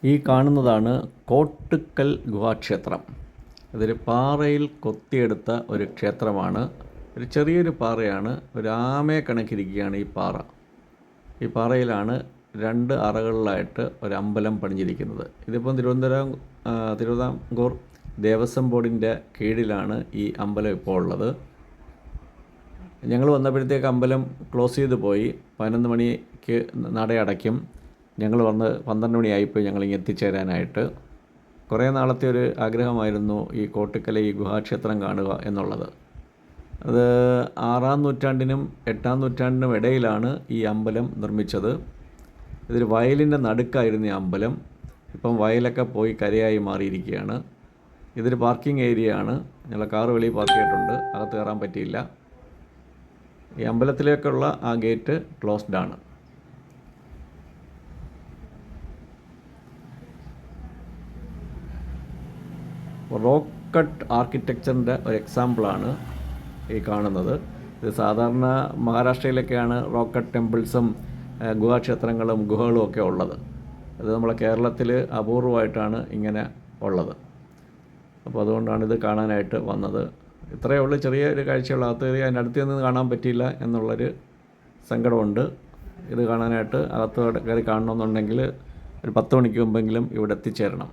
ഈ കാണുന്നതാണ് കോട്ടുക്കൽ ഗുഹാക്ഷേത്രം. ഇതൊരു പാറയിൽ കൊത്തിയെടുത്ത ഒരു ക്ഷേത്രമാണ്. ഒരു ചെറിയൊരു പാറയാണ്. ഒരു ആമയെ കണക്കിരിക്കുകയാണ് ഈ പാറ. ഈ പാറയിലാണ് 2 അറകളിലായിട്ട് ഒരു അമ്പലം പണിഞ്ഞിരിക്കുന്നത്. ഇതിപ്പം തിരുവിതാംകൂർ ദേവസ്വം ബോർഡിൻ്റെ കീഴിലാണ് ഈ അമ്പലം ഇപ്പോൾ ഉള്ളത്. ഞങ്ങൾ വന്നപ്പോഴത്തേക്ക് അമ്പലം ക്ലോസ് ചെയ്ത് പോയി. 11 മണിക്ക് നട അടയ്ക്കും. ഞങ്ങൾ വന്ന് 12 മണിയായിപ്പോയി ഞങ്ങളിങ്ങ് എത്തിച്ചേരാനായിട്ട്. കുറേ നാളത്തെ ഒരു ആഗ്രഹമായിരുന്നു ഈ കോട്ടുക്കൽ ഈ ഗുഹാക്ഷേത്രം കാണുക എന്നുള്ളത്. അത് 6-ാം നൂറ്റാണ്ടിനും 8-ാം നൂറ്റാണ്ടിനും ഇടയിലാണ് ഈ അമ്പലം നിർമ്മിച്ചത്. ഇതൊരു വയലിൻ്റെ നടുക്കായിരുന്നു ഈ അമ്പലം. ഇപ്പം വയലൊക്കെ പോയി കരയായി മാറിയിരിക്കുകയാണ്. ഇതൊരു പാർക്കിംഗ് ഏരിയ ആണ്. ഞങ്ങൾ കാറ് വെളിയിൽ പാർക്ക് ചെയ്തിട്ടുണ്ട്. അകത്ത് കയറാൻ പറ്റിയില്ല. ഈ അമ്പലത്തിലേക്കുള്ള ആ ഗേറ്റ് ക്ലോസ്ഡ് ആണ്. റോക്ക് കട്ട് ആർക്കിടെക്ചറിൻ്റെ ഒരു എക്സാമ്പിളാണ് ഈ കാണുന്നത്. ഇത് സാധാരണ മഹാരാഷ്ട്രയിലൊക്കെയാണ് റോക്ക് കട്ട് ടെമ്പിൾസും ഗുഹാക്ഷേത്രങ്ങളും ഗുഹകളും ഒക്കെ ഉള്ളത്. ഇത് നമ്മളെ കേരളത്തിൽ അപൂർവമായിട്ടാണ് ഇങ്ങനെ ഉള്ളത്. അപ്പോൾ അതുകൊണ്ടാണ് ഇത് കാണാനായിട്ട് വന്നത്. ഇത്രയേ ഉള്ളൂ, ചെറിയൊരു കാഴ്ചയുള്ള അകത്ത് കയറി അതിൻ്റെ അടുത്ത് നിന്ന് കാണാൻ പറ്റിയില്ല എന്നുള്ളൊരു സങ്കടമുണ്ട്. ഇത് കാണാനായിട്ട് അകത്ത് കയറി കാണണമെന്നുണ്ടെങ്കിൽ ഒരു 10 മണിക്ക് മുമ്പെങ്കിലും ഇവിടെ എത്തിച്ചേരണം.